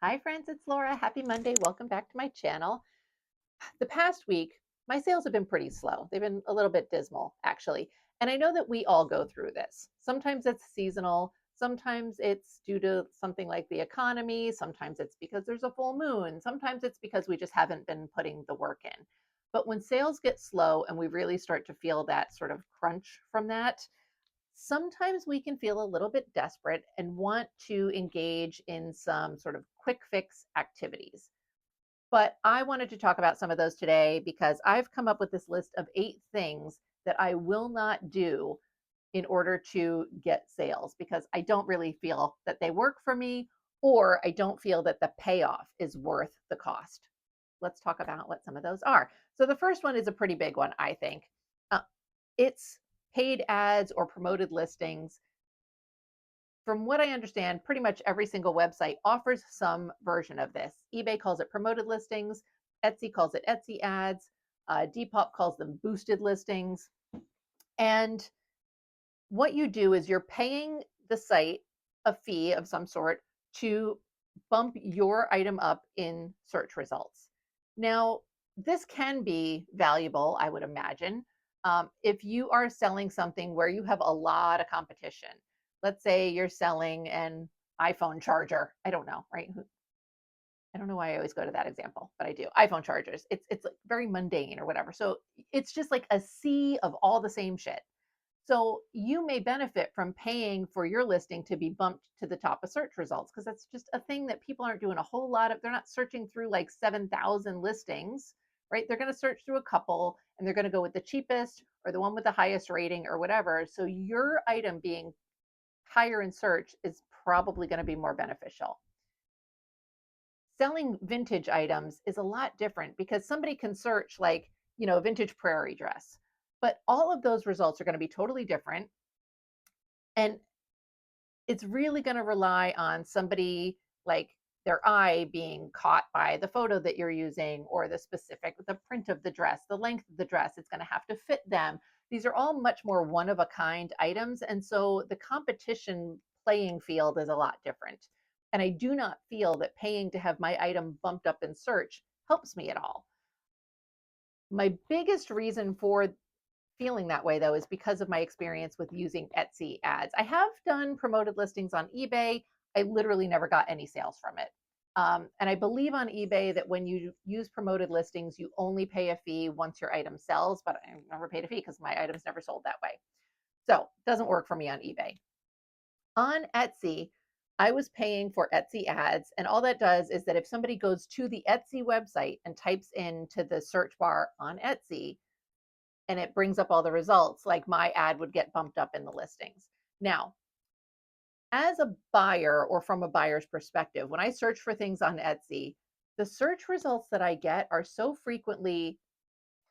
Hi friends, it's Laura. Happy Monday. Welcome back to my channel. The past week, my sales have been pretty slow. They've been a little bit dismal, actually. And I know that we all go through this. Sometimes it's seasonal, sometimes it's due to something like the economy, sometimes it's because there's a full moon, sometimes it's because we just haven't been putting the work in. But when sales get slow and we really start to feel that sort of crunch from that, sometimes we can feel a little bit desperate and want to engage in some sort of quick fix activities. But I wanted to talk about some of those today because I've come up with this list of 8 things that I will not do in order to get sales because I don't really feel that they work for me, or I don't feel that the payoff is worth the cost. Let's talk about what some of those are. So the first one is a pretty big one, I think. Uh, it's paid ads or promoted listings. From what I understand, pretty much every single website offers some version of this. eBay calls it promoted listings, Etsy calls it Etsy ads, Depop calls them boosted listings. And what you do is you're paying the site a fee of some sort to bump your item up in search results. Now, this can be valuable, I would imagine, if you are selling something where you have a lot of competition. Let's say you're selling an iPhone charger. I don't know, right? I don't know why I always go to that example, but I do. iPhone chargers. It's like very mundane or whatever. So it's just like a sea of all the same shit. So you may benefit from paying for your listing to be bumped to the top of search results because that's just a thing that people aren't doing a whole lot of. They're not searching through like 7,000 listings, right? They're going to search through a couple and they're going to go with the cheapest or the one with the highest rating or whatever. So your item being higher in search is probably going to be more beneficial. Selling vintage items is a lot different because somebody can search like, a vintage prairie dress, but all of those results are going to be totally different. And it's really going to rely on somebody like their eye being caught by the photo that you're using or the print of the dress, the length of the dress. It's going to have to fit them. These are all much more one of a kind items. And so the competition playing field is a lot different. And I do not feel that paying to have my item bumped up in search helps me at all. My biggest reason for feeling that way though is because of my experience with using Etsy ads. I have done promoted listings on eBay. I literally never got any sales from it. And I believe on eBay that when you use promoted listings, you only pay a fee once your item sells, but I never paid a fee because my items never sold that way. So it doesn't work for me on eBay. On Etsy, I was paying for Etsy ads, and all that does is that if somebody goes to the Etsy website and types into the search bar on Etsy, and it brings up all the results, like my ad would get bumped up in the listings. Now, as a buyer or from a buyer's perspective, when I search for things on Etsy, the search results that I get are so frequently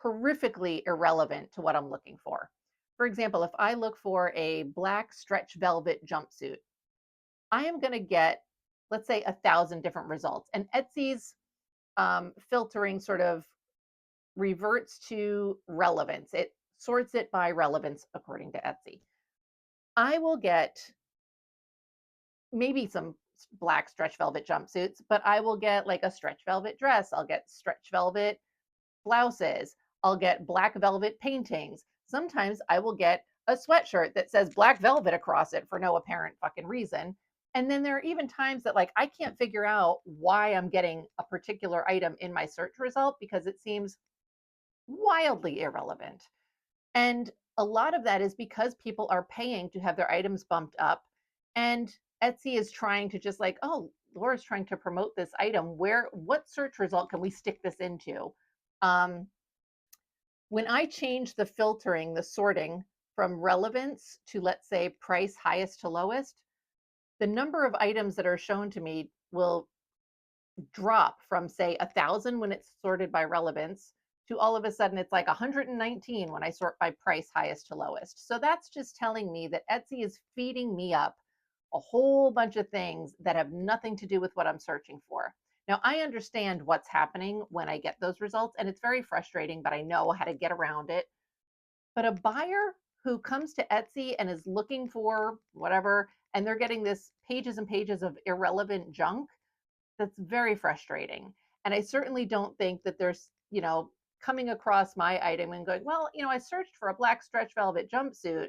horrifically irrelevant to what I'm looking for. For example, if I look for a black stretch velvet jumpsuit, I am going to get, let's say, 1,000 different results. And Etsy's filtering sort of reverts to relevance. It sorts it by relevance according to Etsy. I will get maybe some black stretch velvet jumpsuits, but I will get like a stretch velvet dress. I'll get stretch velvet blouses. I'll get black velvet paintings. Sometimes I will get a sweatshirt that says black velvet across it for no apparent fucking reason. And then there are even times that like I can't figure out why I'm getting a particular item in my search result because it seems wildly irrelevant. And a lot of that is because people are paying to have their items bumped up. And Etsy is trying to just like, oh, Laura's trying to promote this item. What search result can we stick this into? Um, when I change the filtering, the sorting from relevance to, let's say, price highest to lowest, the number of items that are shown to me will drop from, say, 1,000 when it's sorted by relevance to all of a sudden it's like 119 when I sort by price highest to lowest. So that's just telling me that Etsy is feeding me up a whole bunch of things that have nothing to do with what I'm searching for. Now, I understand what's happening when I get those results, and it's very frustrating, but I know how to get around it. But a buyer who comes to Etsy and is looking for whatever, and they're getting this pages and pages of irrelevant junk, that's very frustrating. And I certainly don't think that there's, coming across my item and going, well, I searched for a black stretch velvet jumpsuit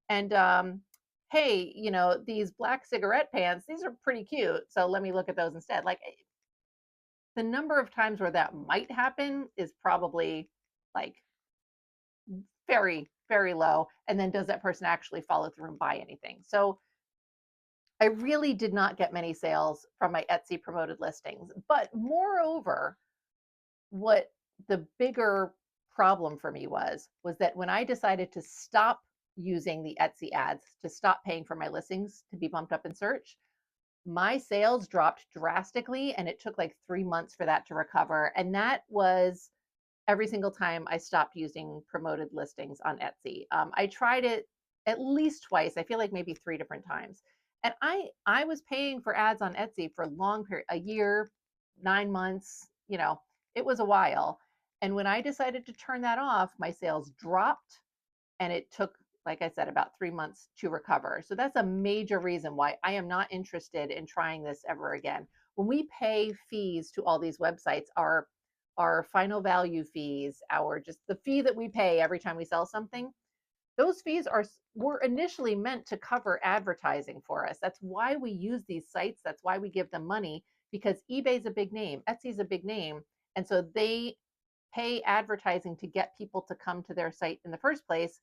and hey, these black cigarette pants, these are pretty cute. So let me look at those instead. Like the number of times where that might happen is probably like very, very low. And then does that person actually follow through and buy anything? So I really did not get many sales from my Etsy promoted listings. But moreover, what the bigger problem for me was that when I decided to stop using the Etsy ads, to stop paying for my listings to be bumped up in search, my sales dropped drastically and it took like 3 months for that to recover. And that was every single time I stopped using promoted listings on Etsy. I tried it at least twice. I feel like maybe 3 different times. And I was paying for ads on Etsy for a long period, a year, 9 months, it was a while. And when I decided to turn that off, my sales dropped and it took, like I said, about 3 months to recover. So that's a major reason why I am not interested in trying this ever again. When we pay fees to all these websites, our final value fees, our just the fee that we pay every time we sell something, those fees were initially meant to cover advertising for us. That's why we use these sites. That's why we give them money, because eBay's a big name, Etsy's a big name, and so they pay advertising to get people to come to their site in the first place.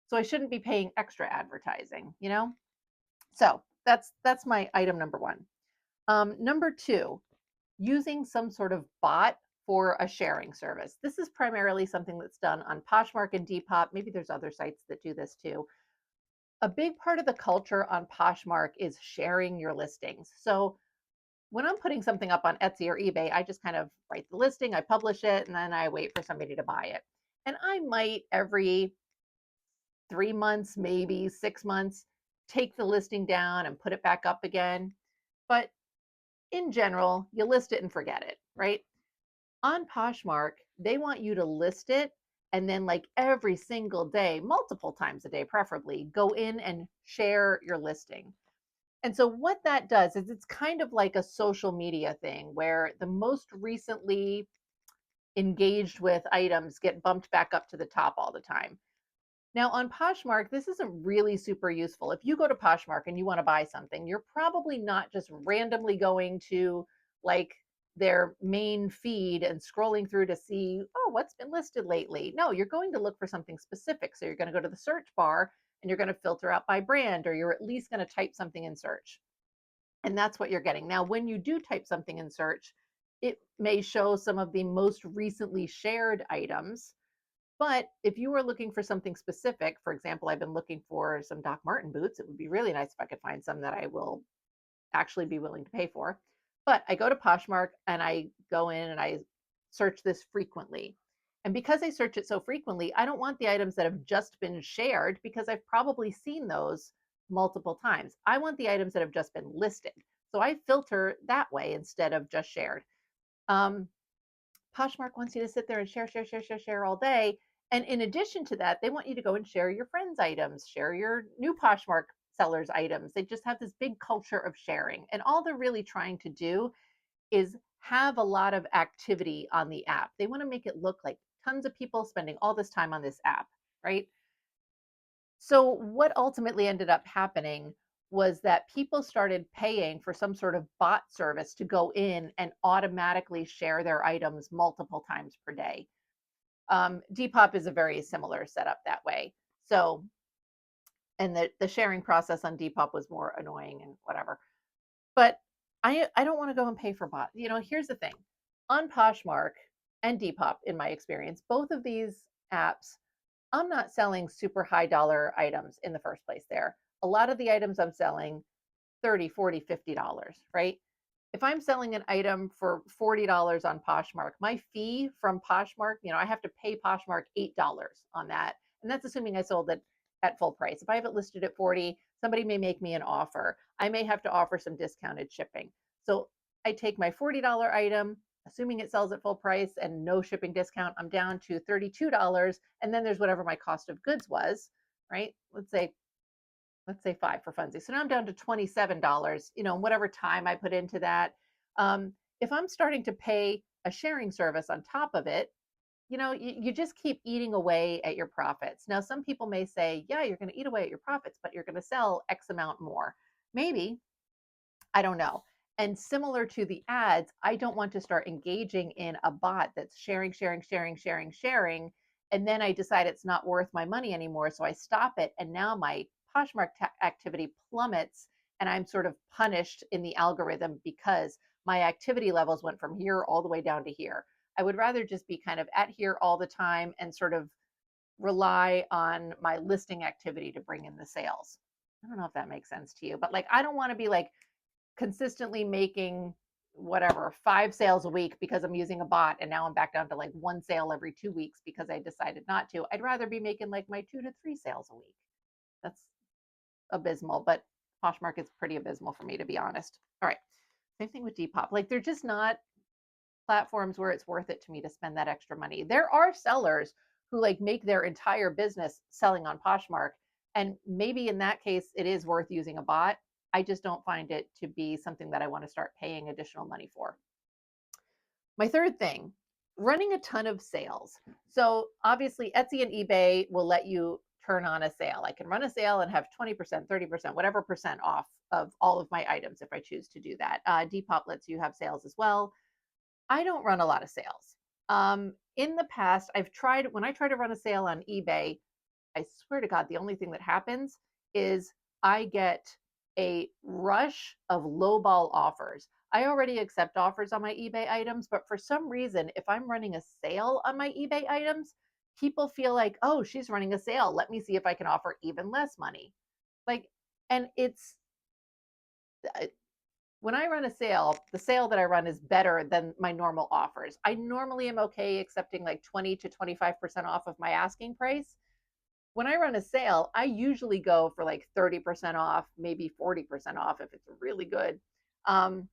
So I shouldn't be paying extra advertising. So that's my item number one. Number two, using some sort of bot for a sharing service. This is primarily something that's done on Poshmark and Depop. Maybe there's other sites that do this too. A big part of the culture on Poshmark is sharing your listings. So when I'm putting something up on Etsy or eBay, I just kind of write the listing, I publish it, and then I wait for somebody to buy it. And I might every 3 months, maybe 6 months, take the listing down and put it back up again. But in general, you list it and forget it, right? On Poshmark, they want you to list it and then, like every single day, multiple times a day, preferably, go in and share your listing. And so, what that does is it's kind of like a social media thing where the most recently engaged with items get bumped back up to the top all the time. Now, on Poshmark, this isn't really super useful. If you go to Poshmark and you want to buy something, you're probably not just randomly going to like their main feed and scrolling through to see, oh, what's been listed lately. No, you're going to look for something specific. So you're going to go to the search bar and you're going to filter out by brand, or you're at least going to type something in search. And that's what you're getting. Now, when you do type something in search, it may show some of the most recently shared items. But if you were looking for something specific, for example, I've been looking for some Doc Martin boots. It would be really nice if I could find some that I will actually be willing to pay for. But I go to Poshmark and I go in and I search this frequently. And because I search it so frequently, I don't want the items that have just been shared because I've probably seen those multiple times. I want the items that have just been listed. So I filter that way instead of just shared. Um, Poshmark wants you to sit there and share, share, share, share, share all day. And in addition to that, they want you to go and share your friends' items, share your new Poshmark sellers' items. They just have this big culture of sharing. And all they're really trying to do is have a lot of activity on the app. They want to make it look like tons of people spending all this time on this app, right? So, what ultimately ended up happening was that people started paying for some sort of bot service to go in and automatically share their items multiple times per day. Depop is a very similar setup that way. So, and the sharing process on Depop was more annoying and whatever. But I don't want to go and pay for bot. Here's the thing: on Poshmark and Depop, in my experience, both of these apps, I'm not selling super high dollar items in the first place there. A lot of the items I'm selling, 30, 40, $50, right? If I'm selling an item for $40 on Poshmark, my fee from Poshmark, I have to pay Poshmark $8 on that. And that's assuming I sold it at full price. If I have it listed at 40, somebody may make me an offer. I may have to offer some discounted shipping. So I take my $40 item, assuming it sells at full price and no shipping discount, I'm down to $32. And then there's whatever my cost of goods was, right? Let's say five for funsies. So now I'm down to $27, whatever time I put into that. if I'm starting to pay a sharing service on top of it, you just keep eating away at your profits. Now, some people may say, yeah, you're going to eat away at your profits, but you're going to sell X amount more. Maybe, I don't know. And similar to the ads, I don't want to start engaging in a bot that's sharing, sharing, sharing, sharing, sharing. And then I decide it's not worth my money anymore. So I stop it. And now my Poshmark activity plummets. And I'm sort of punished in the algorithm because my activity levels went from here all the way down to here. I would rather just be kind of at here all the time and sort of rely on my listing activity to bring in the sales. I don't know if that makes sense to you, but like, I don't want to be like consistently making whatever 5 sales a week because I'm using a bot, and now I'm back down to like 1 sale every 2 weeks because I decided not to. I'd rather be making like my 2 to 3 sales a week. That's abysmal, but Poshmark is pretty abysmal for me, to be honest. All right. Same thing with Depop. Like, they're just not platforms where it's worth it to me to spend that extra money. There are sellers who like make their entire business selling on Poshmark. And maybe in that case, it is worth using a bot. I just don't find it to be something that I want to start paying additional money for. My third thing, running a ton of sales. So obviously, Etsy and eBay will let you turn on a sale. I can run a sale and have 20%, 30%, whatever percent off of all of my items if I choose to do that. Depop lets you have sales as well. I don't run a lot of sales. In the past, when I try to run a sale on eBay, I swear to God, the only thing that happens is I get a rush of lowball offers. I already accept offers on my eBay items, but for some reason, if I'm running a sale on my eBay items, people feel like, oh, she's running a sale. Let me see if I can offer even less money. Like, and it's when I run a sale, the sale that I run is better than my normal offers. I normally am okay accepting like 20 to 25% off of my asking price. When I run a sale, I usually go for like 30% off, maybe 40% off if it's really good. Um,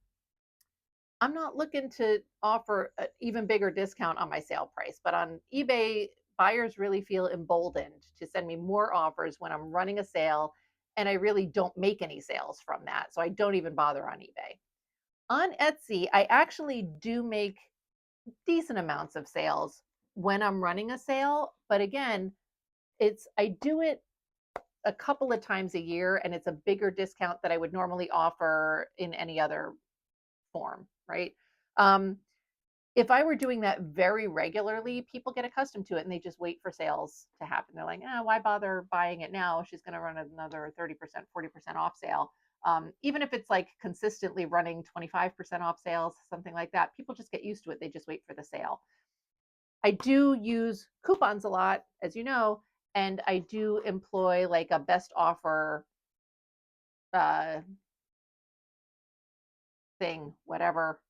I'm not looking to offer an even bigger discount on my sale price, but on eBay, buyers really feel emboldened to send me more offers when I'm running a sale, and I really don't make any sales from that. So I don't even bother on eBay. On Etsy, I actually do make decent amounts of sales when I'm running a sale, but again, I do it a couple of times a year, and it's a bigger discount that I would normally offer in any other form, right? Um, if I were doing that very regularly, people get accustomed to it and they just wait for sales to happen. They're like, why bother buying it now? She's going to run another 30%, 40% off sale. Even if it's like consistently running 25% off sales, something like that, people just get used to it. They just wait for the sale. I do use coupons a lot, as you know, and I do employ like a best offer uh, thing, whatever.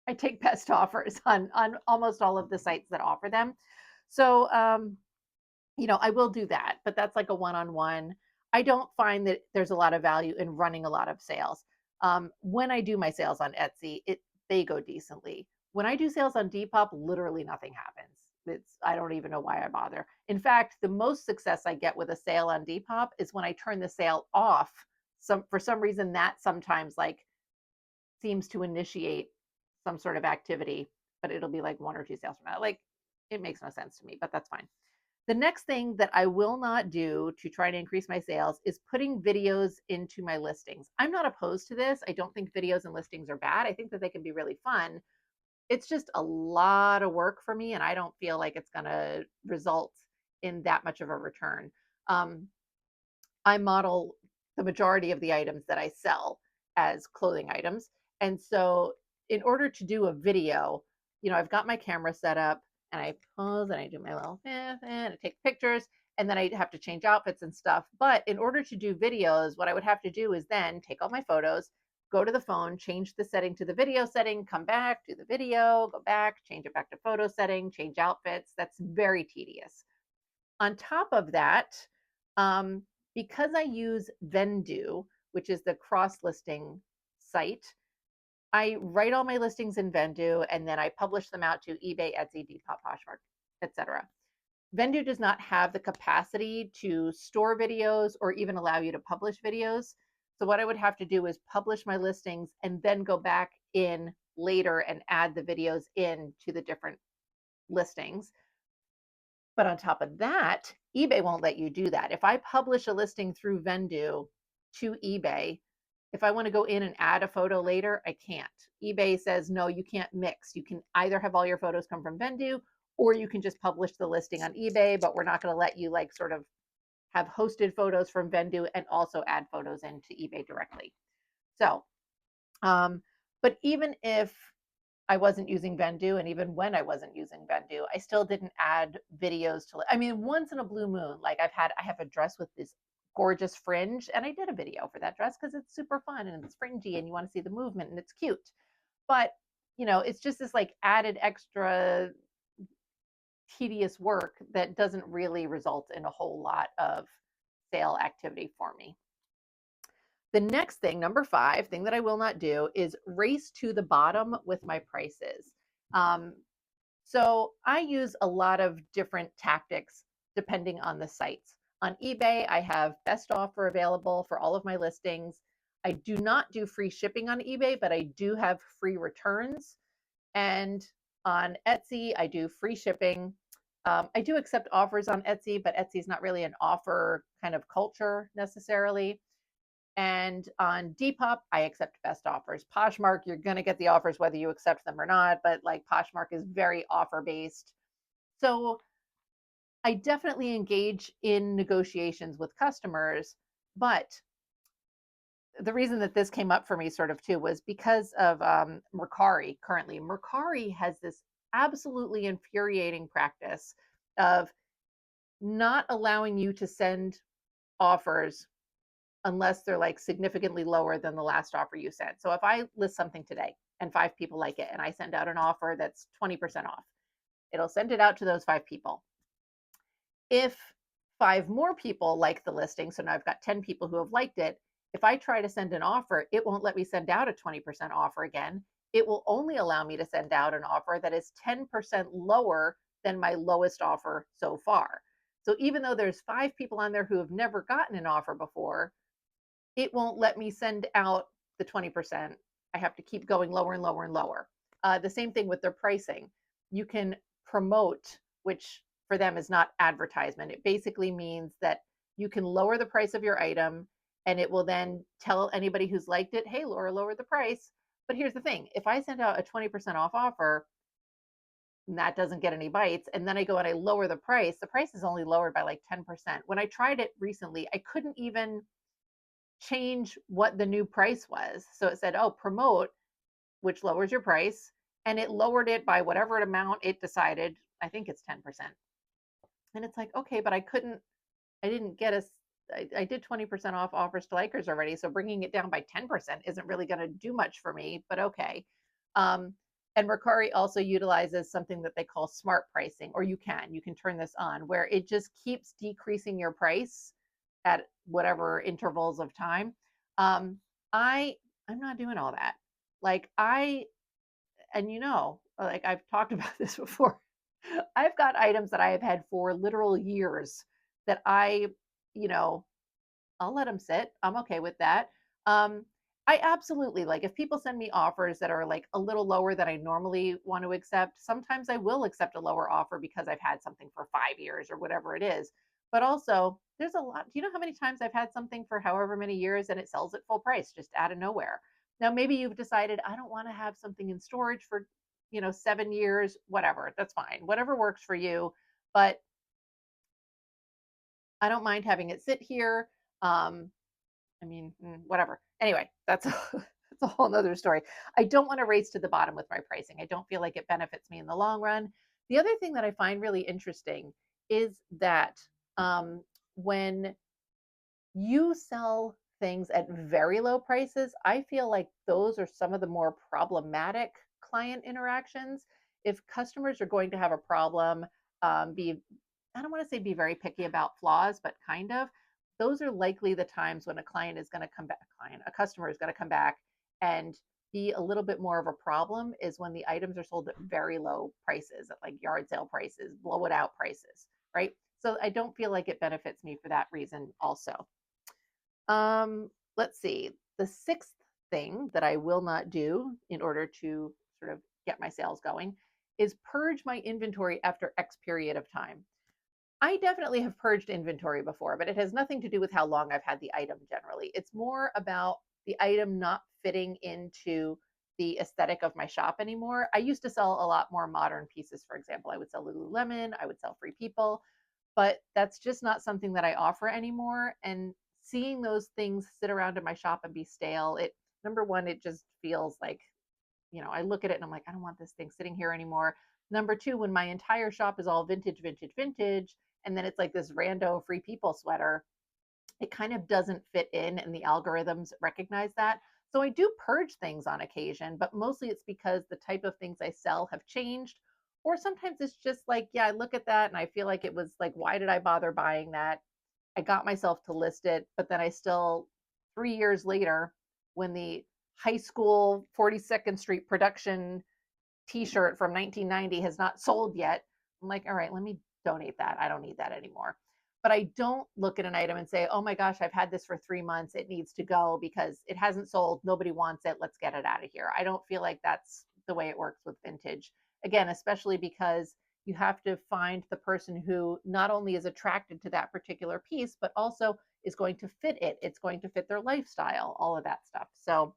I take best offers on almost all of the sites that offer them. So I will do that, but that's like a one-on-one. I don't find that there's a lot of value in running a lot of sales. When I do my sales on Etsy, they go decently. When I do sales on Depop, literally nothing happens. I don't even know why I bother. In fact, the most success I get with a sale on Depop is when I turn the sale off. For some reason that sometimes like seems to initiate some sort of activity, but it'll be like 1 or 2 sales from that. Like, it makes no sense to me, but that's fine. The next thing that I will not do to try to increase my sales is putting videos into my listings. I'm not opposed to this. I don't think videos and listings are bad. I think that they can be really fun. It's just a lot of work for me, and I don't feel like it's going to result in that much of a return. Um, I model the majority of the items that I sell as clothing items. And so, in order to do a video, I've got my camera set up and I pose and I do my little and I take pictures, and then I have to change outfits and stuff. But in order to do videos, what I would have to do is then take all my photos, go to the phone, change the setting to the video setting, come back, do the video, go back, change it back to photo setting, change outfits. That's very tedious. On top of that, um, because I use Vendoo, which is the cross listing site, I write all my listings in Vendoo and then I publish them out to eBay, Etsy, Depop, Poshmark, etc. Vendoo does not have the capacity to store videos or even allow you to publish videos. So what I would have to do is publish my listings and then go back in later and add the videos in to the different listings. But on top of that, eBay won't let you do that. If I publish a listing through Vendoo to eBay, if I want to go in and add a photo later, I can't. eBay says, no, you can't mix. You can either have all your photos come from Vendoo or you can just publish the listing on eBay, but we're not going to let you like sort of have hosted photos from Vendoo and also add photos into eBay directly. So, but even if I wasn't using Vendoo, and even when I wasn't using Vendoo, I still didn't add videos to. I mean, once in a blue moon, like I have a dress with this gorgeous fringe, and I did a video for that dress because it's super fun and it's fringy, and you want to see the movement, and it's cute. But it's just this like added extra tedious work that doesn't really result in a whole lot of sale activity for me. The next thing, number 5, thing that I will not do is race to the bottom with my prices. So I use a lot of different tactics depending on the sites. On eBay, I have best offer available for all of my listings. I do not do free shipping on eBay, but I do have free returns. And on Etsy, I do free shipping. I do accept offers on Etsy, but Etsy is not really an offer kind of culture necessarily. And on Depop, I accept best offers. Poshmark, you're going to get the offers whether you accept them or not, but like Poshmark is very offer based. So I definitely engage in negotiations with customers, but the reason that this came up for me sort of too was because of Mercari currently. Mercari has this absolutely infuriating practice of not allowing you to send offers unless they're like significantly lower than the last offer you sent. So if I list something today and 5 people like it and I send out an offer that's 20% off, it'll send it out to those 5 people. If 5 more people like the listing, so now I've got 10 people who have liked it, if I try to send an offer, it won't let me send out a 20% offer again. It will only allow me to send out an offer that is 10% lower than my lowest offer so far. So even though there's 5 people on there who have never gotten an offer before, it won't let me send out the 20%. I have to keep going lower and lower and lower. The same thing with their pricing. You can promote, which for them is not advertisement. It basically means that you can lower the price of your item and it will then tell anybody who's liked it, hey, Laura, lower the price. But here's the thing, if I send out a 20% off offer, and that doesn't get any bites, and then I go and I lower the price is only lowered by like 10%. When I tried it recently, I couldn't even change what the new price was. So it said, oh, promote, which lowers your price. And it lowered it by whatever amount it decided. I think it's 10%. And it's like, okay, but I didn't get I did 20% off offers to likers already. So bringing it down by 10% isn't really going to do much for me, but okay. And Mercari also utilizes something that they call smart pricing, or you can turn this on where it just keeps decreasing your price at whatever intervals of time. I'm not doing all that. Like and like I've talked about this before. I've got items that I have had for literal years that you know, I'll let them sit. I'm okay with that. I absolutely like if people send me offers that are like a little lower than I normally want to accept. Sometimes I will accept a lower offer because I've had something for 5 years or whatever it is. But also, there's a lot. Do you know how many times I've had something for however many years and it sells at full price just out of nowhere? Now, maybe you've decided I don't want to have something in storage for 7 years, whatever. That's fine. Whatever works for you. But I don't mind having it sit here. I mean, whatever. Anyway, that's that's a whole nother story. I don't want to race to the bottom with my pricing. I don't feel like it benefits me in the long run. The other thing that I find really interesting is that when you sell things at very low prices, I feel like those are some of the more problematic client interactions. If customers are going to have a problem, be I don't want to say be very picky about flaws, but kind of. Those are likely the times when a client is going to come back, a customer is going to come back and be a little bit more of a problem is when the items are sold at very low prices, at like yard sale prices, blow it out prices, right? So I don't feel like it benefits me for that reason also. Let's see. The 6th thing that I will not do in order to sort of get my sales going, is purge my inventory after X period of time. I definitely have purged inventory before, but it has nothing to do with how long I've had the item generally. It's more about the item not fitting into the aesthetic of my shop anymore. I used to sell a lot more modern pieces, for example. I would sell Lululemon, I would sell Free People, but that's just not something that I offer anymore. And seeing those things sit around in my shop and be stale, it, number one, it just feels like, I look at it and I'm like, I don't want this thing sitting here anymore. Number two, when my entire shop is all vintage, vintage, vintage, and then it's like this rando Free People sweater, it kind of doesn't fit in, and the algorithms recognize that. So I do purge things on occasion, but mostly it's because the type of things I sell have changed. Or sometimes it's just like, yeah, I look at that and I feel like it was like, why did I bother buying that? I got myself to list it, but then I still, 3 years later, when the high school 42nd Street production t-shirt from 1990 has not sold yet, I'm like, all right, let me donate that. I don't need that anymore. But I don't look at an item and say, oh my gosh, I've had this for 3 months. It needs to go because it hasn't sold. Nobody wants it. Let's get it out of here. I don't feel like that's the way it works with vintage. Again, especially because you have to find the person who not only is attracted to that particular piece, but also is going to fit it. It's going to fit their lifestyle, all of that stuff. So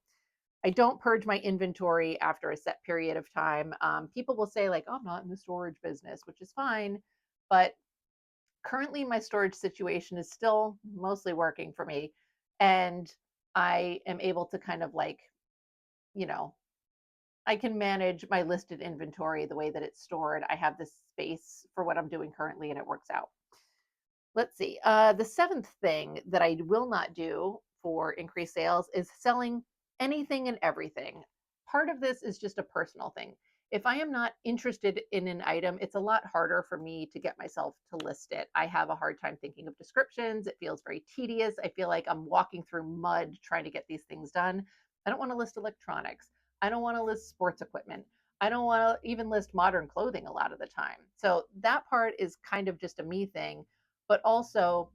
I don't purge my inventory after a set period of time. People will say, like, oh, I'm not in the storage business, which is fine. But currently, my storage situation is still mostly working for me. And I am able to kind of like, you know, I can manage my listed inventory the way that it's stored. I have this space for what I'm doing currently, and it works out. Let's see. The seventh thing that I will not do for increased sales is selling anything and everything. Part of this is just a personal thing. If I am not interested in an item, it's a lot harder for me to get myself to list it. I have a hard time thinking of descriptions. It feels very tedious. I feel like I'm walking through mud trying to get these things done. I don't want to list electronics. I don't want to list sports equipment. I don't want to even list modern clothing a lot of the time. So that part is kind of just a me thing, but also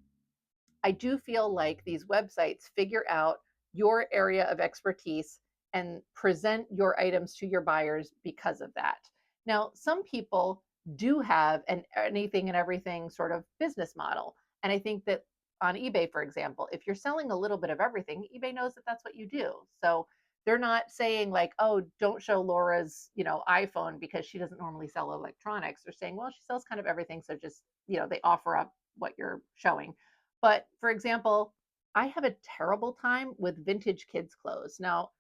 I do feel like these websites figure out your area of expertise and present your items to your buyers because of that. Now, some people do have an anything and everything sort of business model. And I think that on eBay, for example, if you're selling a little bit of everything, eBay knows that that's what you do. So they're not saying like, oh, don't show Laura's, iPhone because she doesn't normally sell electronics. They're saying, well, she sells kind of everything. So just, they offer up what you're showing. But for example, I have a terrible time with vintage kids' clothes. Now,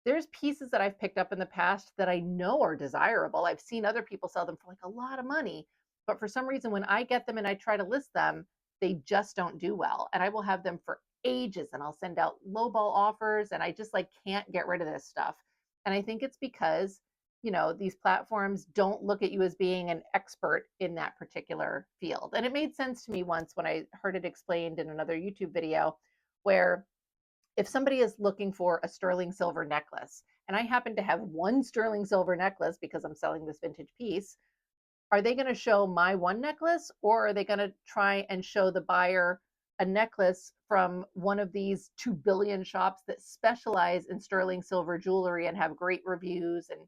there's pieces that I've picked up in the past that I know are desirable. I've seen other people sell them for like a lot of money, but for some reason, when I get them and I try to list them, they just don't do well. And I will have them for ages and I'll send out lowball offers and I just like can't get rid of this stuff. And I think it's because, these platforms don't look at you as being an expert in that particular field. And it made sense to me once when I heard it explained in another YouTube video where if somebody is looking for a sterling silver necklace, and I happen to have one sterling silver necklace because I'm selling this vintage piece, are they going to show my one necklace or are they going to try and show the buyer a necklace from one of these 2 billion shops that specialize in sterling silver jewelry and have great reviews? And,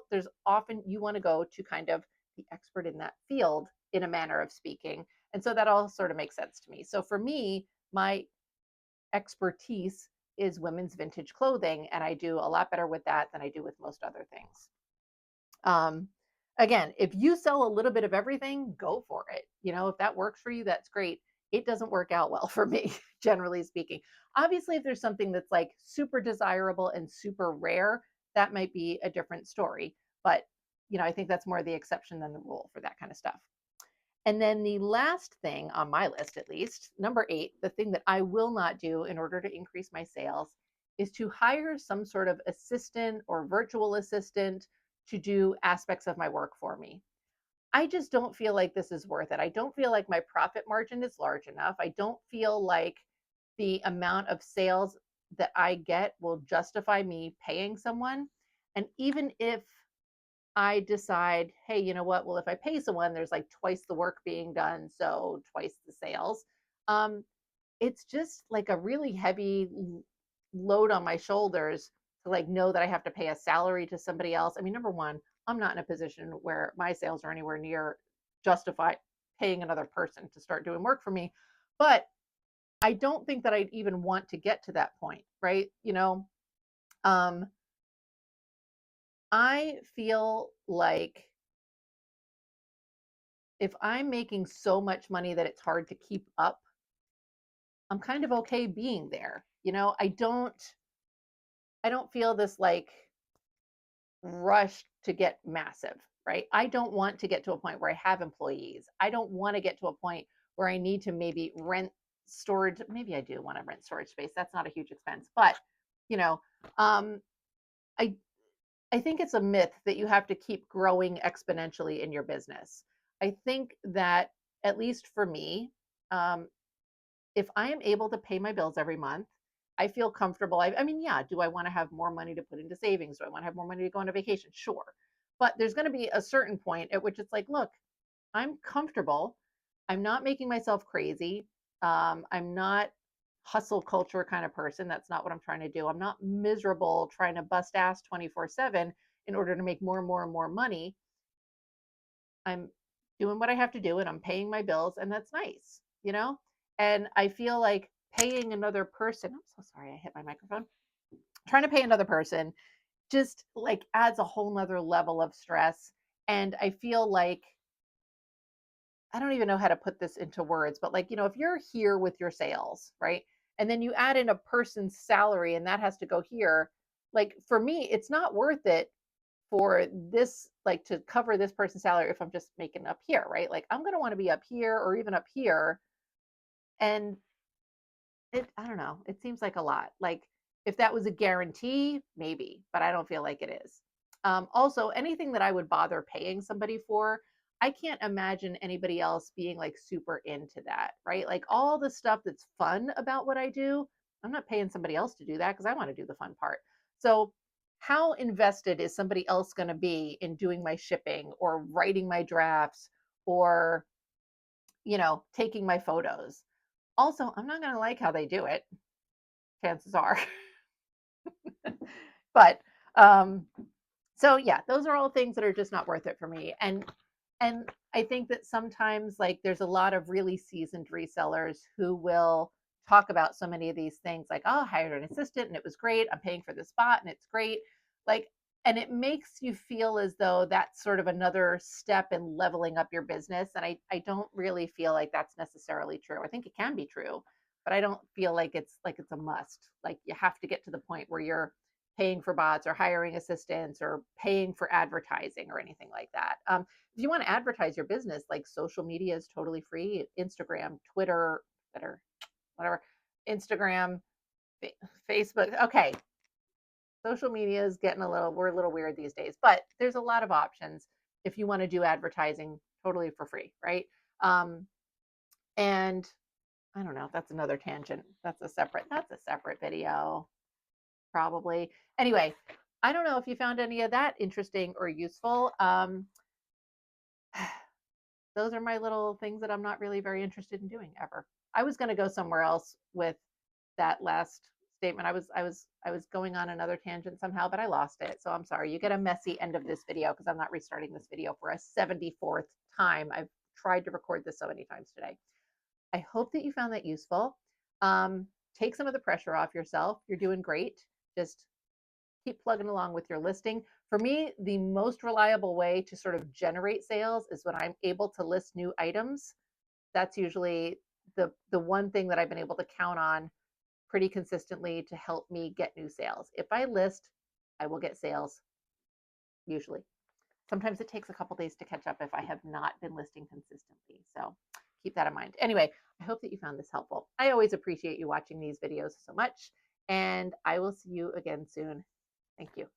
there's often you want to go to kind of the expert in that field in a manner of speaking. And so that all sort of makes sense to me. So for me, my expertise is women's vintage clothing, and I do a lot better with that than I do with most other things. Um, Again, if you sell a little bit of everything, go for it. If that works for you, that's great. It doesn't work out well for me, generally speaking. Obviously, if there's something that's like super desirable and super rare, that might be a different story. But, I think that's more the exception than the rule for that kind of stuff. And then the last thing on my list, at least, number 8, the thing that I will not do in order to increase my sales is to hire some sort of assistant or virtual assistant to do aspects of my work for me. I just don't feel like this is worth it. I don't feel like my profit margin is large enough. I don't feel like the amount of sales that I get will justify me paying someone. And even if I decide, hey, you know what? Well, if I pay someone, there's like twice the work being done, so twice the sales. Um, it's just like a really heavy load on my shoulders to like know that I have to pay a salary to somebody else. I mean, number one, I'm not in a position where my sales are anywhere near justify paying another person to start doing work for me. But I don't think that I'd even want to get to that point, right? Um, I feel like if I'm making so much money that it's hard to keep up, I'm kind of okay being there. I don't feel this like rush to get massive, right? I don't want to get to a point where I have employees. I don't want to get to a point where I need to maybe rent storage. Maybe I do want to rent storage space. That's not a huge expense, but you know, um, I I think it's a myth that you have to keep growing exponentially in your business. I think that at least for me, um, if I am able to pay my bills every month, I feel comfortable. I mean, yeah, do I want to have more money to put into savings? Do I want to have more money to go on a vacation? Sure. But there's going to be a certain point at which it's like, look, I'm comfortable. I'm not making myself crazy. I'm not hustle culture kind of person. That's not what I'm trying to do. I'm not miserable trying to bust ass 24/7 in order to make more and more and more money. I'm doing what I have to do and I'm paying my bills, and that's nice. And I feel like paying another person, I'm so sorry, I hit my microphone. Trying to pay another person just like adds a whole nother level of stress. And I feel like I don't even know how to put this into words, but like, if you're here with your sales, right? And then you add in a person's salary and that has to go here. Like for me, it's not worth it for this, like to cover this person's salary if I'm just making up here, right? Like I'm going to want to be up here or even up here. And I don't know, it seems like a lot. Like if that was a guarantee, maybe, but I don't feel like it is. Also, anything that I would bother paying somebody for, I can't imagine anybody else being like super into that, right? Like all the stuff that's fun about what I do, I'm not paying somebody else to do that because I want to do the fun part. So, how invested is somebody else going to be in doing my shipping or writing my drafts or, taking my photos? Also, I'm not going to like how they do it, chances are. But um so yeah, those are all things that are just not worth it for me. And I think that sometimes like there's a lot of really seasoned resellers who will talk about so many of these things like, oh, I hired an assistant and it was great, I'm paying for the spot and it's great. Like, and it makes you feel as though that's sort of another step in leveling up your business. And I don't really feel like that's necessarily true. I think it can be true, but I don't feel like it's a must. Like you have to get to the point where you're paying for bots or hiring assistants or paying for advertising or anything like that. If you want to advertise your business, like social media is totally free. Instagram, Twitter, whatever, Instagram, Facebook. Okay, social media is we're a little weird these days, but there's a lot of options if you want to do advertising totally for free, right? Um, and I don't know, that's another tangent. That's a separate video, probably. Anyway, I don't know if you found any of that interesting or useful. Those are my little things that I'm not really very interested in doing ever. I was going to go somewhere else with that last statement. I was going on another tangent somehow, but I lost it. So I'm sorry. You get a messy end of this video because I'm not restarting this video for a 74th time. I've tried to record this so many times today. I hope that you found that useful. Um, Take some of the pressure off yourself. You're doing great. Just keep plugging along with your listing. For me, the most reliable way to sort of generate sales is when I'm able to list new items. That's usually the one thing that I've been able to count on pretty consistently to help me get new sales. If I list, I will get sales usually. Sometimes it takes a couple days to catch up if I have not been listing consistently. So keep that in mind. Anyway, I hope that you found this helpful. I always appreciate you watching these videos so much, and I will see you again soon. Thank you.